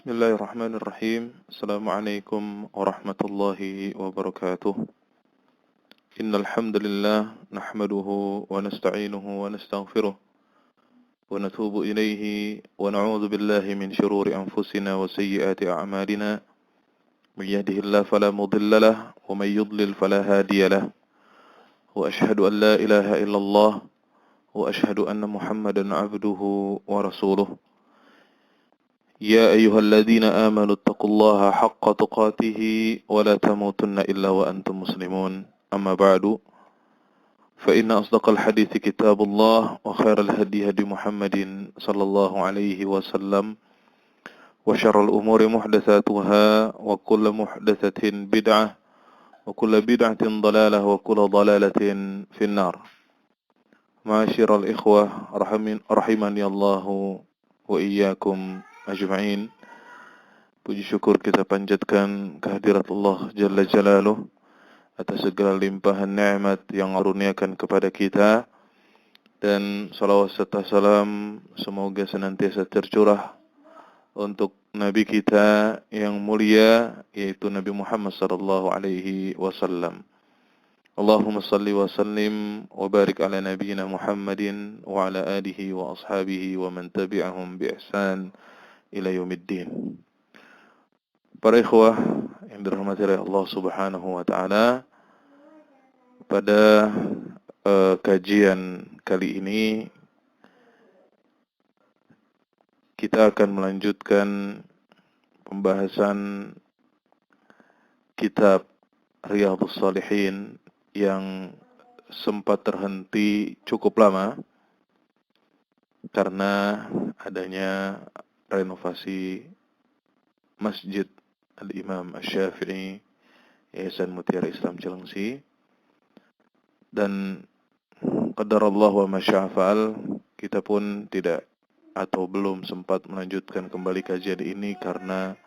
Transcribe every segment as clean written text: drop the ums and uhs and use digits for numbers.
Bismillahirrahmanirrahim. Assalamualaikum warahmatullahi wabarakatuh. Innal hamdalillah nahmaduhu wa nasta'inuhu wa nastaghfiruh wa natubu ilayhi wa na'udzu billahi min shururi anfusina wa sayyiati a'malina. May yahdihillahu fala mudilla lahu wa may yudlil fala hadiya lahu. Wa ashhadu an la ilaha illallah wa ashhadu anna Muhammadan 'abduhu wa rasuluh. يا أيها الذين آمنوا اتقوا الله حق تقاته ولا تموتن إلا وأنتم مسلمون أما بعد فإن أصدق الحديث كتاب الله وخير الهدي هدي محمد صلى الله عليه وسلم وشر الأمور محدثاتها وكل محدثة بدعة وكل بدعة ضلالة وكل ضلالة في النار. معاشر الإخوة رحمني الله وإياكم ajma'in. Puji syukur kita panjatkan kehadirat Allah Jalla Jalaluh atas segala limpahan nikmat yang aruniakan kepada kita, dan salawat serta salam semoga senantiasa tercurah untuk Nabi kita yang mulia, yaitu Nabi Muhammad sallallahu alaihi wasallam. Allahumma salli wa sallim wa barik ala nabiyyina Muhammadin wa ala alihi wa ashabihi wa man tabi'ahum bi ihsan ila yaumiddin. Para ikhwah yang dirahmati oleh Allah Subhanahu wa taala, pada kajian kali ini kita akan melanjutkan pembahasan kitab Riyadhus Shalihin yang sempat terhenti cukup lama karena adanya renovasi Masjid Al-Imam Asy-Syafi'i Yayasan Mutiara Islam Cilengsi, dan qadarallah wa masya'a fa'al, kita pun tidak atau belum sempat melanjutkan kembali kajian ini karena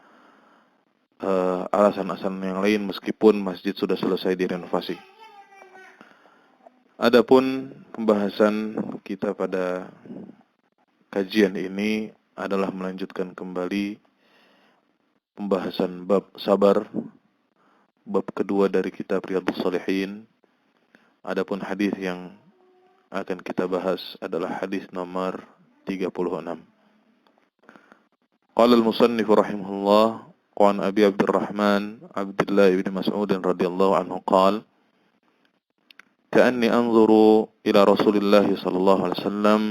alasan-alasan yang lain, meskipun masjid sudah selesai direnovasi. Adapun pembahasan kita pada kajian ini adalah melanjutkan kembali pembahasan bab sabar, bab kedua dari kitab Riyadhus Shalihin. Adapun hadis yang akan kita bahas adalah hadis nomor 36. Qala al-musannif rahimahullah wa an Abi Abdurrahman Abdullah bin Mas'ud radhiyallahu anhu qala ka'anni anzuru ila Rasulillah sallallahu alaihi wasallam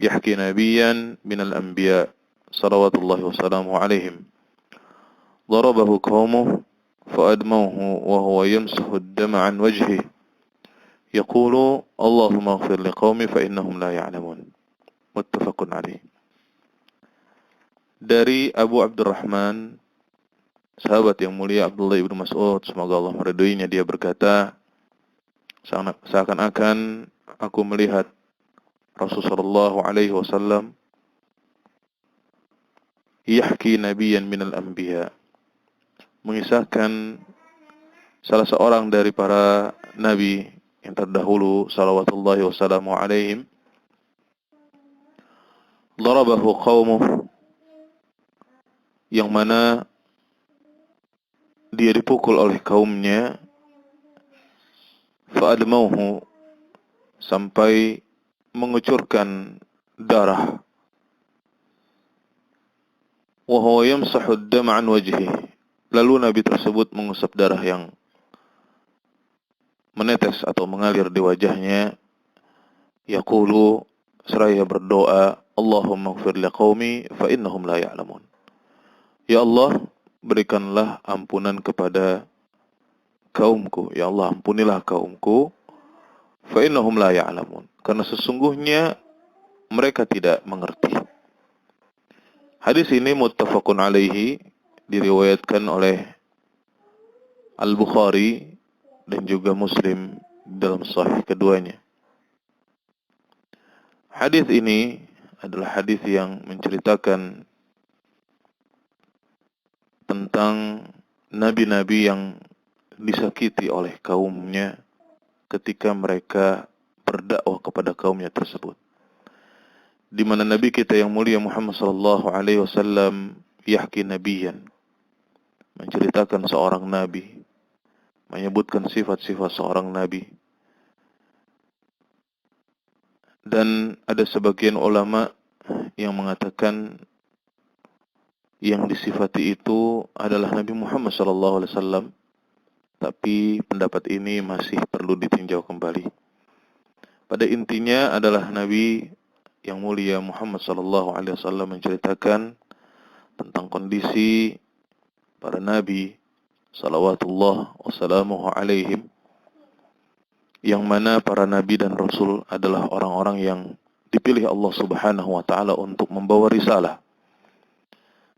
يحكي نبيا من الأنبياء صلوات الله وسلامه عليهم ضربه قومه فأدموه وهو يمسح الدم عن وجهه يقول اللهم اغفر لقومي فإنهم لا يعلمون متفق عليه. Dari Abu Abdurrahman, sahabat yang mulia Abdullah ibn Mas'ud, semoga Allah meridhoinya, dia berkata, seakan-akan aku melihat Rasulullah sallallahu alaihi wasallam yahki nabiyyan minal anbiya, mengisahkan salah seorang dari para nabi yang terdahulu salawatullahi wassalamu alaihim. Darabahu qaumuh, yang mana dia dipukul oleh kaumnya, fa'admauhu, sampai mengucurkan darah, wa huwa yamsahu ad-dama an wajhihi, lalu nabi tersebut mengusap darah yang menetes atau mengalir di wajahnya. Yaqulu, seraya berdoa, Allahumma ighfir liqaumi fa innahum la ya'lamun. Ya Allah, berikanlah ampunan kepada kaumku, ya Allah ampunilah kaumku, fa innahum la ya'lamun, karena sesungguhnya mereka tidak mengerti. Hadis ini muttafaqun alaihi, diriwayatkan oleh Al-Bukhari dan juga Muslim dalam sahih keduanya. Hadis ini adalah hadis yang menceritakan tentang nabi-nabi yang disakiti oleh kaumnya ketika mereka berdakwah kepada kaumnya tersebut, di mana nabi kita yang mulia Muhammad sallallahu alaihi wasallam yahki nabiyan, menceritakan seorang nabi, menyebutkan sifat-sifat seorang nabi. Dan ada sebagian ulama yang mengatakan yang disifati itu adalah Nabi Muhammad SAW, tapi pendapat ini masih perlu ditinjau kembali. Pada intinya adalah Nabi yang mulia Muhammad SAW menceritakan tentang kondisi para nabi salawatullah wassalamuhu alaihim, yang mana para nabi dan rasul adalah orang-orang yang dipilih Allah Subhanahu wa taala untuk membawa risalah.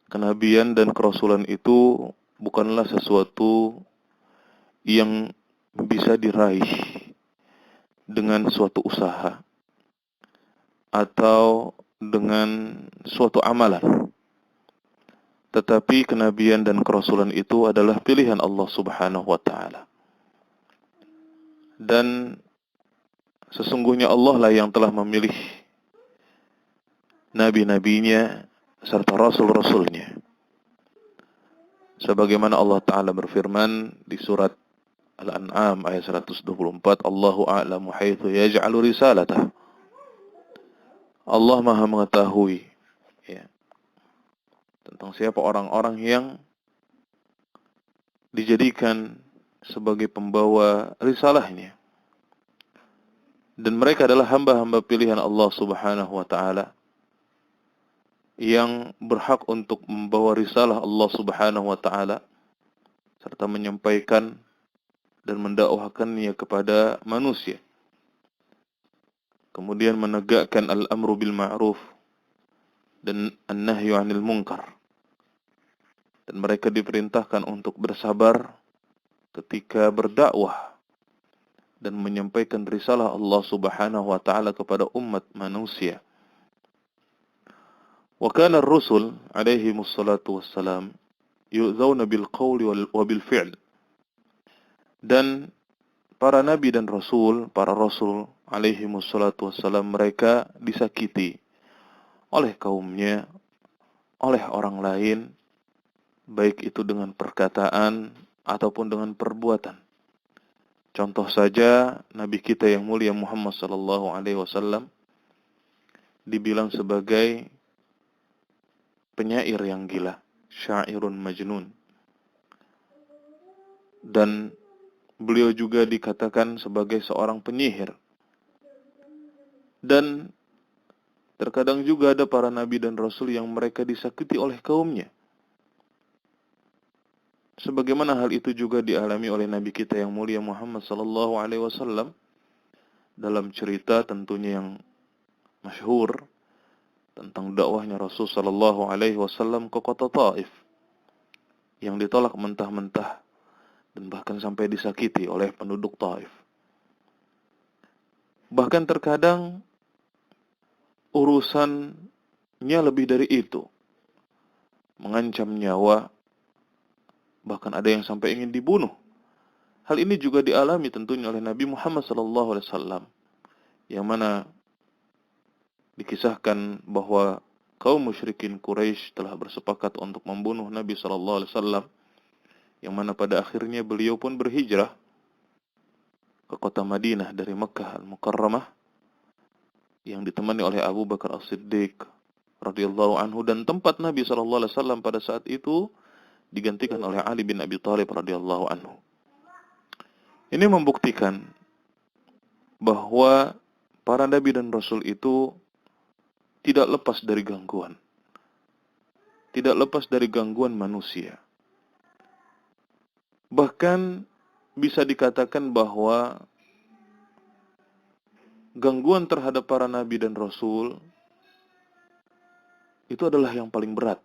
Kenabian dan kerasulan itu bukanlah sesuatu yang bisa diraih dengan suatu usaha atau dengan suatu amalan. Tetapi kenabian dan kerasulan itu adalah pilihan Allah Subhanahu wa taala. Dan sesungguhnya Allah lah yang telah memilih nabi-nabinya serta rasul-rasulnya. Sebagaimana Allah Ta'ala berfirman di surat Al-An'am ayat 124, Allahu a'lamu haitsu yaj'alu risalatah. Allah Maha mengetahui, ya, tentang siapa orang-orang yang dijadikan sebagai pembawa risalahnya. Dan mereka adalah hamba-hamba pilihan Allah Subhanahu wa taala yang berhak untuk membawa risalah Allah Subhanahu wa taala serta menyampaikan dan mendakwahkannya kepada manusia. Kemudian menegakkan al-amru bil ma'ruf dan an-nahyu 'anil munkar. Dan mereka diperintahkan untuk bersabar ketika berdakwah dan menyampaikan risalah Allah Subhanahu wa taala kepada umat manusia. Wa kana ar-rusul alaihi wassalatu wassalam yu'dzauna bil qawli wa bil fi'l. Dan para nabi dan rasul, para rasul alaihi wassalatu wassalam, mereka disakiti oleh kaumnya, oleh orang lain, baik itu dengan perkataan ataupun dengan perbuatan. Contoh saja Nabi kita yang mulia Muhammad sallallahu alaihi wasallam dibilang sebagai penyair yang gila, syairun majnun. Dan beliau juga dikatakan sebagai seorang penyihir. Dan terkadang juga ada para nabi dan rasul yang mereka disakiti oleh kaumnya. Sebagaimana hal itu juga dialami oleh nabi kita yang mulia Muhammad sallallahu alaihi wasallam dalam cerita tentunya yang masyhur tentang dakwahnya Rasul sallallahu alaihi wasallam ke kota Taif yang ditolak mentah-mentah dan bahkan sampai disakiti oleh penduduk Taif. Bahkan terkadang urusannya lebih dari itu, mengancam nyawa, bahkan ada yang sampai ingin dibunuh. Hal ini juga dialami tentunya oleh Nabi Muhammad SAW, yang mana dikisahkan bahwa kaum musyrikin Quraisy telah bersepakat untuk membunuh Nabi SAW, yang mana pada akhirnya beliau pun berhijrah ke kota Madinah dari Makkah Al-Mukarramah, yang ditemani oleh Abu Bakar As-Siddiq radhiyallahu anhu, dan tempat Nabi SAW pada saat itu digantikan oleh Ali bin Abi Thalib radhiyallahu anhu. Ini membuktikan bahwa para nabi dan rasul itu tidak lepas dari gangguan. Tidak lepas dari gangguan manusia. Bahkan bisa dikatakan bahwa gangguan terhadap para nabi dan rasul itu adalah yang paling berat.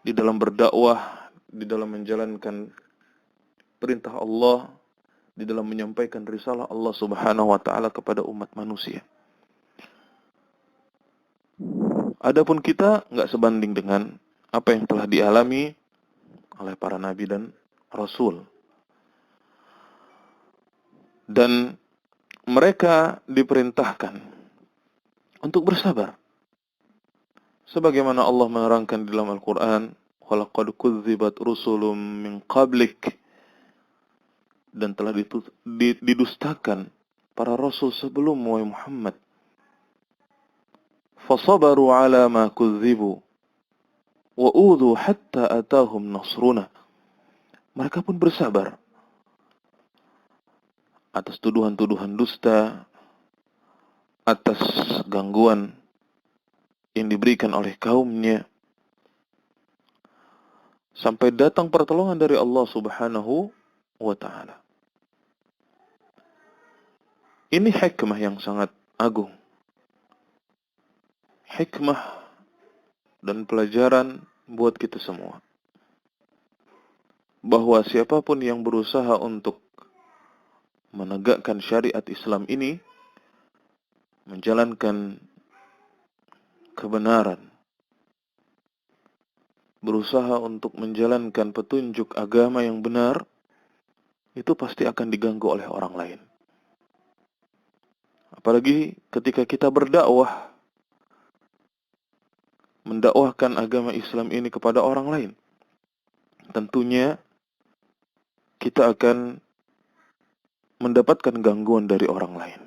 Di dalam berdakwah, di dalam menjalankan perintah Allah, di dalam menyampaikan risalah Allah Subhanahu wa taala kepada umat manusia. Adapun kita nggak sebanding dengan apa yang telah dialami oleh para nabi dan rasul. Dan mereka diperintahkan untuk bersabar. Sebagaimana Allah menerangkan di dalam Al-Quran, وَلَقَدْ كُذِّبَتْ رُسُلٌ مِّن قَبْلِكَ, dan telah didustakan para rasul sebelum Muhammad. فَصَبَرُوا عَلَى مَا كُذِّبُوا وَأُوذُوا حَتَّى أَتَاهُمْ نَصْرُنَا. Mereka pun bersabar atas tuduhan-tuduhan dusta, atas gangguan yang diberikan oleh kaumnya, sampai datang pertolongan dari Allah Subhanahu wa Ta'ala. Ini hikmah yang sangat agung. Hikmah dan pelajaran buat kita semua. Bahwa siapapun yang berusaha untuk menegakkan syariat Islam ini, menjalankan kebenaran, berusaha untuk menjalankan petunjuk agama yang benar, itu pasti akan diganggu oleh orang lain. Apalagi ketika kita berdakwah, mendakwahkan agama Islam ini kepada orang lain. Tentunya kita akan mendapatkan gangguan dari orang lain.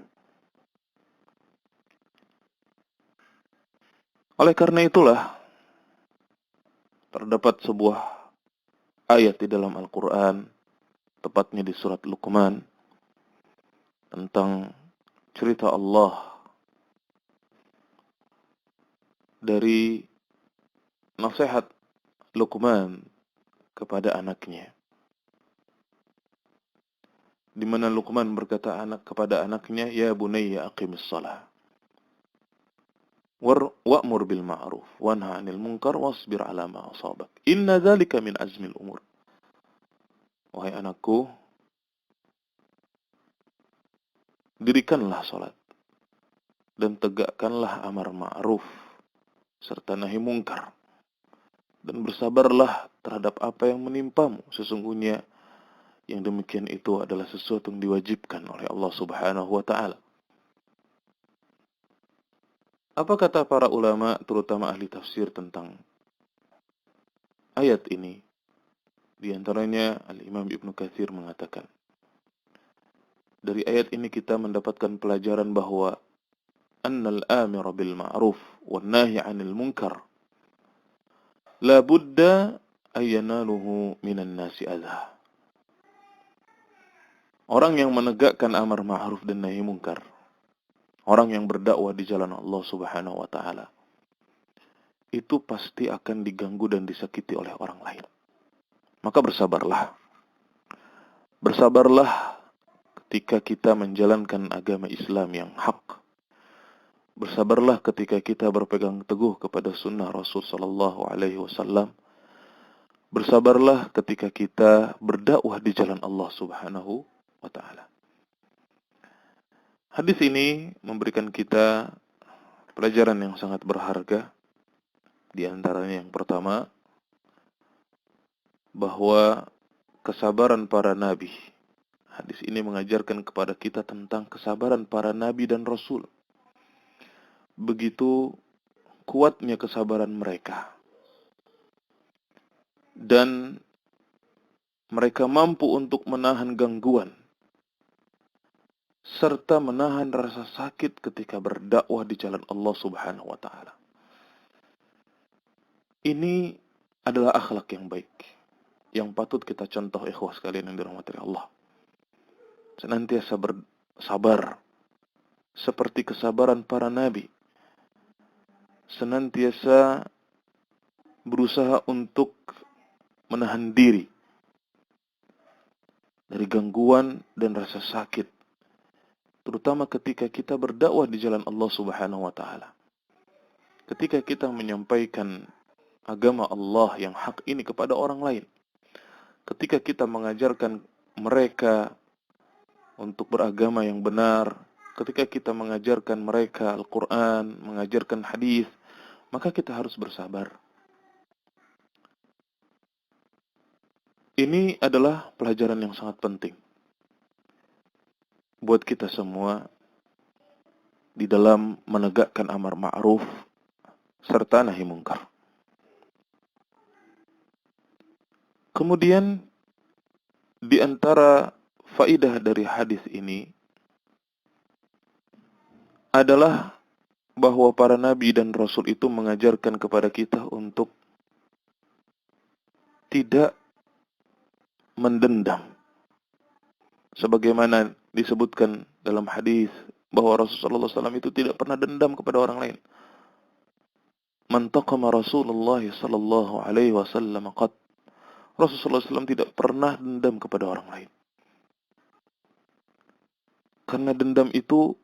Oleh karena itulah, terdapat sebuah ayat di dalam Al-Quran, tepatnya di surat Luqman, tentang cerita Allah dari nasihat Luqman kepada anaknya, di mana Luqman berkata kepada anaknya, "Ya bunayya aqimis shalah wa'mur bil ma'ruf wanha 'anil munkar wasbir 'ala ma asabak. Inna dzalika min azmil umur." Wahai anakku, dirikanlah salat dan tegakkanlah amar ma'ruf serta nahi mungkar, dan bersabarlah terhadap apa yang menimpamu. Sesungguhnya yang demikian itu adalah sesuatu yang diwajibkan oleh Allah Subhanahu wa Ta'ala. Apa kata para ulama, terutama ahli tafsir, tentang ayat ini? Di antaranya Al-Imam Ibnu Katsir mengatakan, dari ayat ini kita mendapatkan pelajaran bahwa annal amira bil ma'ruf wan nahi 'anil munkar la budda ayyanaluhu minan nasi adha. Orang yang menegakkan amar ma'ruf dan nahi munkar, orang yang berdakwah di jalan Allah Subhanahu wa Ta'ala, itu pasti akan diganggu dan disakiti oleh orang lain. Maka bersabarlah. Bersabarlah ketika kita menjalankan agama Islam yang hak. Bersabarlah ketika kita berpegang teguh kepada sunnah Rasul sallallahu alaihi wasallam. Bersabarlah ketika kita berdakwah di jalan Allah Subhanahu wa Ta'ala. Hadis ini memberikan kita pelajaran yang sangat berharga. Di antaranya yang pertama, bahwa kesabaran para nabi. Hadis ini mengajarkan kepada kita tentang kesabaran para nabi dan rasul. Begitu kuatnya kesabaran mereka. Dan mereka mampu untuk menahan gangguan serta menahan rasa sakit ketika berdakwah di jalan Allah Subhanahu wa Ta'ala. Ini adalah akhlak yang baik, yang patut kita contoh ikhwah sekalian yang dirahmati Allah. Senantiasa bersabar seperti kesabaran para nabi. Senantiasa berusaha untuk menahan diri dari gangguan dan rasa sakit, terutama ketika kita berdakwah di jalan Allah Subhanahu wa Ta'ala. Ketika kita menyampaikan agama Allah yang hak ini kepada orang lain, ketika kita mengajarkan mereka untuk beragama yang benar, ketika kita mengajarkan mereka Al-Quran, mengajarkan hadis, maka kita harus bersabar. Ini adalah pelajaran yang sangat penting buat kita semua di dalam menegakkan amar ma'ruf serta nahi mungkar. Kemudian di antara faidah dari hadis ini adalah bahwa para nabi dan rasul itu mengajarkan kepada kita untuk tidak mendendam. Sebagaimana disebutkan dalam hadis bahwa Rasulullah SAW itu tidak pernah dendam kepada orang lain. Man taqama Rasulullah sallallahu alaihi wasallam qad. Rasulullah SAW tidak pernah dendam kepada orang lain. Karena dendam itu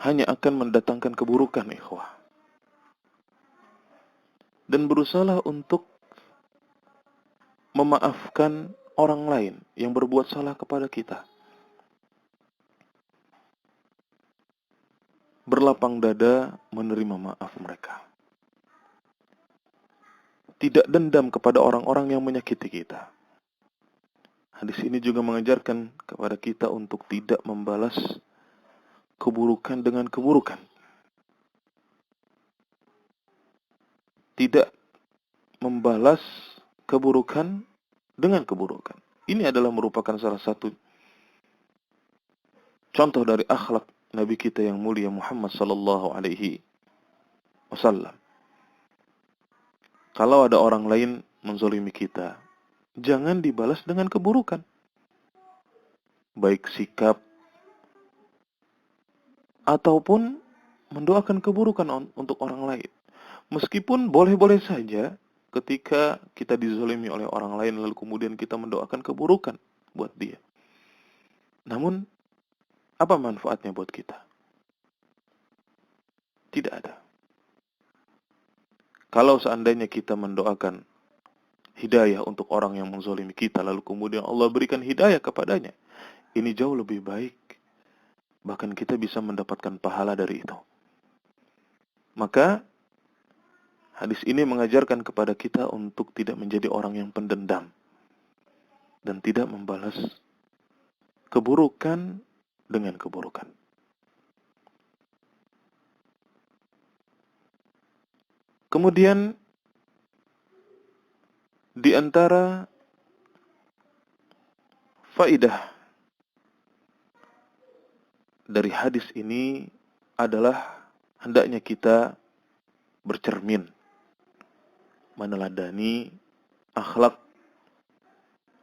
hanya akan mendatangkan keburukan, ikhwah. Dan berusaha untuk memaafkan orang lain yang berbuat salah kepada kita. Berlapang dada menerima maaf mereka. Tidak dendam kepada orang-orang yang menyakiti kita. Hadis ini juga mengajarkan kepada kita untuk tidak membalas keburukan dengan keburukan. Tidak membalas keburukan dengan keburukan. Ini adalah merupakan salah satu contoh dari akhlak Nabi kita yang mulia Muhammad sallallahu alaihi wasallam. Kalau ada orang lain menzalimi kita, jangan dibalas dengan keburukan. Baik sikap ataupun mendoakan keburukan untuk orang lain. Meskipun boleh-boleh saja ketika kita dizalimi oleh orang lain lalu kemudian kita mendoakan keburukan buat dia. Namun, apa manfaatnya buat kita? Tidak ada. Kalau seandainya kita mendoakan hidayah untuk orang yang menzalimi kita, lalu kemudian Allah berikan hidayah kepadanya, ini jauh lebih baik. Bahkan kita bisa mendapatkan pahala dari itu. Maka, hadis ini mengajarkan kepada kita untuk tidak menjadi orang yang pendendam dan tidak membalas keburukan dengan keburukan. Kemudian di antara faidah dari hadis ini adalah hendaknya kita bercermin meneladani akhlak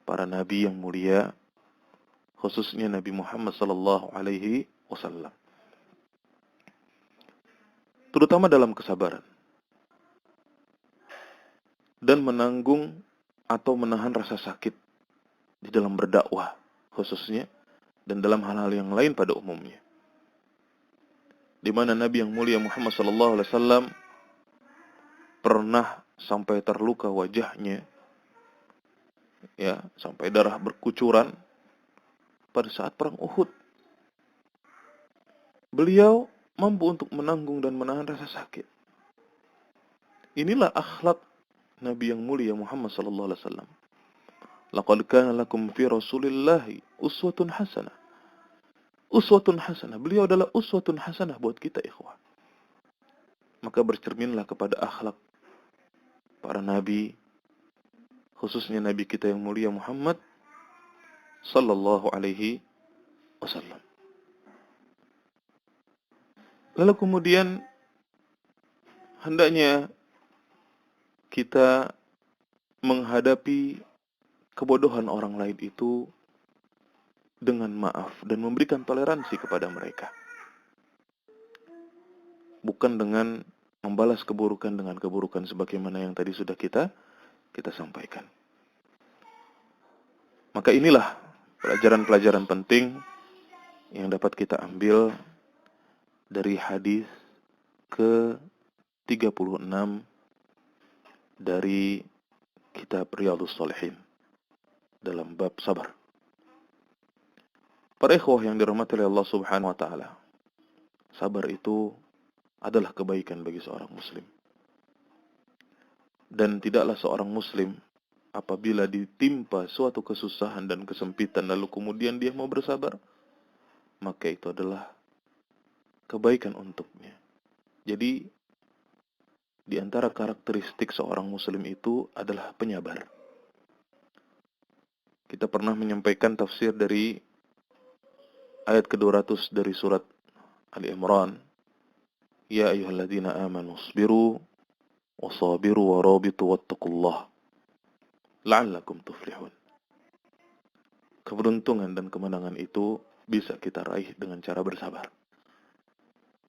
para nabi yang mulia, khususnya Nabi Muhammad sallallahu alaihi wasallam. Terutama dalam kesabaran dan menanggung atau menahan rasa sakit di dalam berdakwah khususnya dan dalam hal-hal yang lain pada umumnya. Di mana Nabi yang mulia Muhammad sallallahu alaihi wasallam pernah sampai terluka wajahnya, ya, sampai darah berkucuran pada saat perang Uhud. Beliau mampu untuk menanggung dan menahan rasa sakit. Inilah akhlak Nabi yang mulia Muhammad sallallahu alaihi wasallam. Laqad kana lakum fi Rasulillahi uswatun hasanah. Uswatun hasanah. Beliau adalah uswatun hasanah buat kita, ikhwah. Maka bercerminlah kepada akhlak para nabi, khususnya nabi kita yang mulia Muhammad sallallahu alaihi wasallam. Lalu kemudian hendaknya kita menghadapi kebodohan orang lain itu dengan maaf dan memberikan toleransi kepada mereka. Bukan dengan membalas keburukan dengan keburukan sebagaimana yang tadi sudah kita sampaikan. Maka inilah pelajaran-pelajaran penting yang dapat kita ambil dari hadis ke-36 dari kitab Riyadhus Shalihin dalam bab sabar. Para ikhwah yang dirahmati oleh Allah Subhanahu wa taala, sabar itu adalah kebaikan bagi seorang muslim. Dan tidaklah seorang muslim apabila ditimpa suatu kesusahan dan kesempitan lalu kemudian dia mau bersabar, maka itu adalah kebaikan untuknya. Jadi di antara karakteristik seorang muslim itu adalah penyabar. Kita pernah menyampaikan tafsir dari ayat ke-200 dari surat Ali Imran. Ya ayyuhalladzina amanu isbiru wasabiru warabitu wattaqullah la'allakum tuflihun. Keberuntungan dan kemenangan itu bisa kita raih dengan cara bersabar.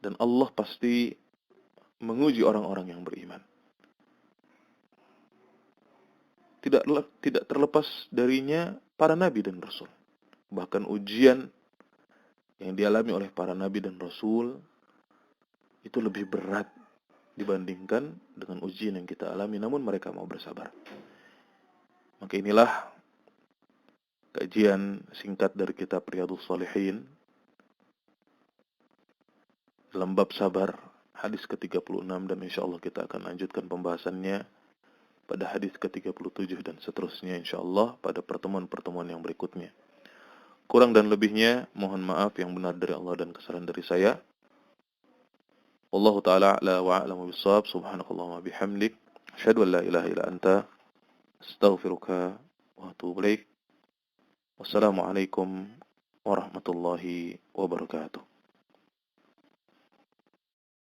Dan Allah pasti menguji orang-orang yang beriman. Tidak terlepas darinya para nabi dan rasul. Bahkan ujian yang dialami oleh para nabi dan rasul itu lebih berat dibandingkan dengan ujian yang kita alami, namun mereka mau bersabar. Maka inilah kajian singkat dari kitab Riyadhus Shalihin dalam bab sabar, hadis ke-36, dan insyaallah kita akan lanjutkan pembahasannya pada hadis ke-37 dan seterusnya insyaallah pada pertemuan-pertemuan yang berikutnya. Kurang dan lebihnya mohon maaf, yang benar dari Allah dan kesalahan dari saya. Wallahu ta'ala a'la wa a'lamu bis-shawab. Subhanakallahumma bihamdik, asyhadu an la ilaha illa anta, astaghfiruka wa atubu ilaik. Wassalamualaikum warahmatullahi wabarakatuh.